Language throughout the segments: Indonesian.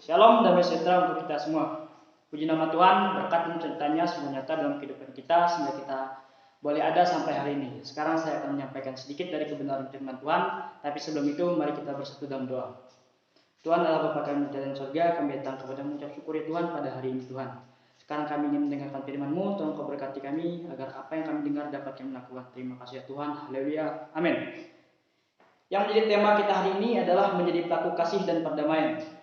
Shalom, damai sejahtera untuk kita semua. Puji nama Tuhan, berkat dan ceritanya semua nyata dalam kehidupan kita sehingga kita boleh ada sampai hari ini. Sekarang saya akan menyampaikan sedikit dari kebenaran firman Tuhan, tapi sebelum itu mari kita bersatu dalam doa. Tuhan adalah Bapa kami di dalam surga, kami datang kepada mengucap syukur ya Tuhan pada hari ini Tuhan. Sekarang kami ingin mendengarkan firman-Mu, Tuhan Kau berkati kami agar apa yang kami dengar dapat kami lakukan. Terima kasih ya Tuhan, haleluya, amin. Yang menjadi tema kita hari ini adalah menjadi pelaku kasih dan perdamaian.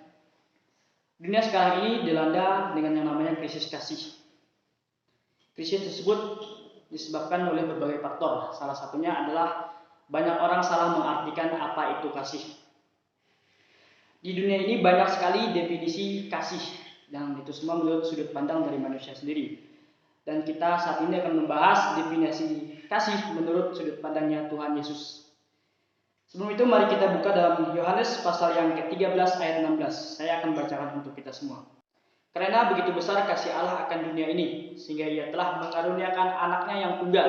Dunia sekarang ini dilanda dengan yang namanya krisis kasih. Krisis tersebut disebabkan oleh berbagai faktor. Salah satunya adalah banyak orang salah mengartikan apa itu kasih. Di dunia ini banyak sekali definisi kasih, dan itu semua menurut sudut pandang dari manusia sendiri. Dan kita saat ini akan membahas definisi kasih menurut sudut pandangnya Tuhan Yesus. Sebelum itu mari kita buka dalam Yohanes pasal yang ke-13 ayat 16. Saya akan bacakan untuk kita semua. Karena begitu besar kasih Allah akan dunia ini, sehingga ia telah mengaruniakan anaknya yang tunggal,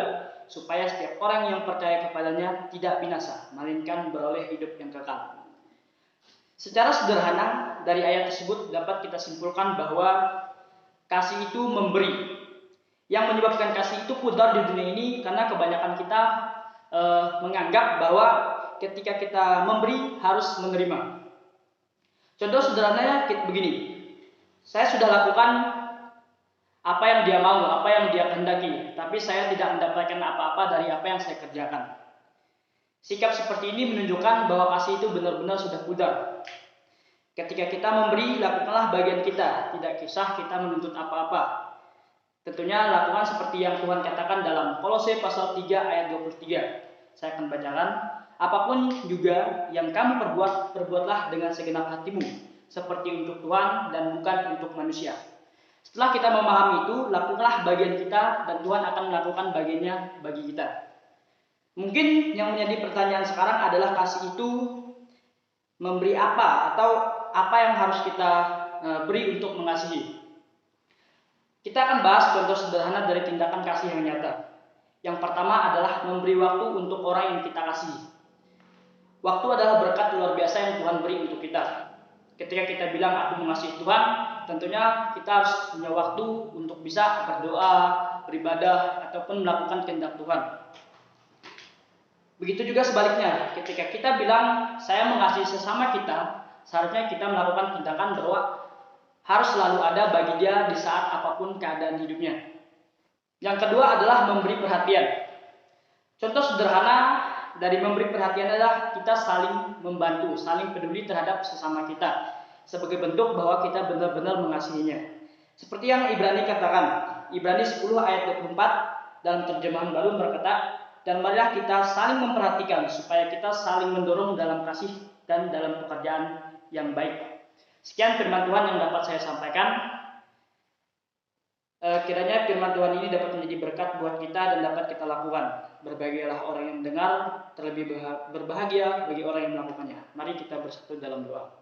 supaya setiap orang yang percaya kepadanya tidak binasa, melainkan beroleh hidup yang kekal. Secara sederhana, dari ayat tersebut dapat kita simpulkan bahwa kasih itu memberi. Yang menyebabkan kasih itu pudar di dunia ini karena kebanyakan kita menganggap bahwa ketika kita memberi harus menerima. Contoh sederhananya begini, saya sudah lakukan apa yang dia mau, apa yang dia kehendaki, tapi saya tidak mendapatkan apa-apa dari apa yang saya kerjakan. Sikap seperti ini menunjukkan bahwa kasih itu benar-benar sudah pudar. Ketika kita memberi, lakukanlah bagian kita, tidak kisah kita menuntut apa-apa. Tentunya lakukan seperti yang Tuhan katakan dalam Kolose pasal 3 ayat 23. Saya akan bacakan. Apapun juga yang kamu perbuat, perbuatlah dengan segenap hatimu, seperti untuk Tuhan dan bukan untuk manusia. Setelah kita memahami itu, lakukanlah bagian kita dan Tuhan akan melakukan bagiannya bagi kita. Mungkin yang menjadi pertanyaan sekarang adalah kasih itu memberi apa atau apa yang harus kita beri untuk mengasihi. Kita akan bahas contoh sederhana dari tindakan kasih yang nyata. Yang pertama adalah memberi waktu untuk orang yang kita kasihi. Waktu adalah berkat luar biasa yang Tuhan beri untuk kita. Ketika kita bilang aku mengasihi Tuhan, tentunya kita harus punya waktu untuk bisa berdoa, beribadah, ataupun melakukan kehendak Tuhan. Begitu juga sebaliknya, ketika kita bilang saya mengasihi sesama kita, seharusnya kita melakukan tindakan bahwa harus selalu ada bagi dia di saat apapun keadaan hidupnya. Yang kedua adalah memberi perhatian. Contoh sederhana dari memberi perhatian adalah kita saling membantu, saling peduli terhadap sesama kita, sebagai bentuk bahwa kita benar-benar mengasihinya. Seperti yang Ibrani katakan, Ibrani 10 ayat 24 dalam terjemahan baru berkata, dan marilah kita saling memperhatikan supaya kita saling mendorong dalam kasih dan dalam pekerjaan yang baik. Sekian firman Tuhan yang dapat saya sampaikan. Kiranya firman Tuhan ini dapat menjadi berkat buat kita dan dapat kita lakukan. Berbahagialah orang yang mendengar, terlebih berbahagia bagi orang yang melakukannya. Mari kita bersatu dalam doa.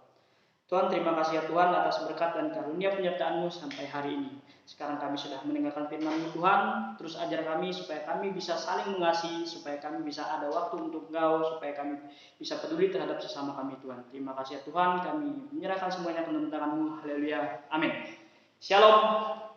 Tuhan, terima kasih ya Tuhan atas berkat dan karunia penyertaan-Mu sampai hari ini. Sekarang kami sudah mendengarkan firman-Mu Tuhan, terus ajar kami supaya kami bisa saling mengasihi, supaya kami bisa ada waktu untuk Engkau, supaya kami bisa peduli terhadap sesama kami Tuhan. Terima kasih ya Tuhan, kami menyerahkan semuanya ke dalam tangan-Mu. Haleluya. Amin. Shalom.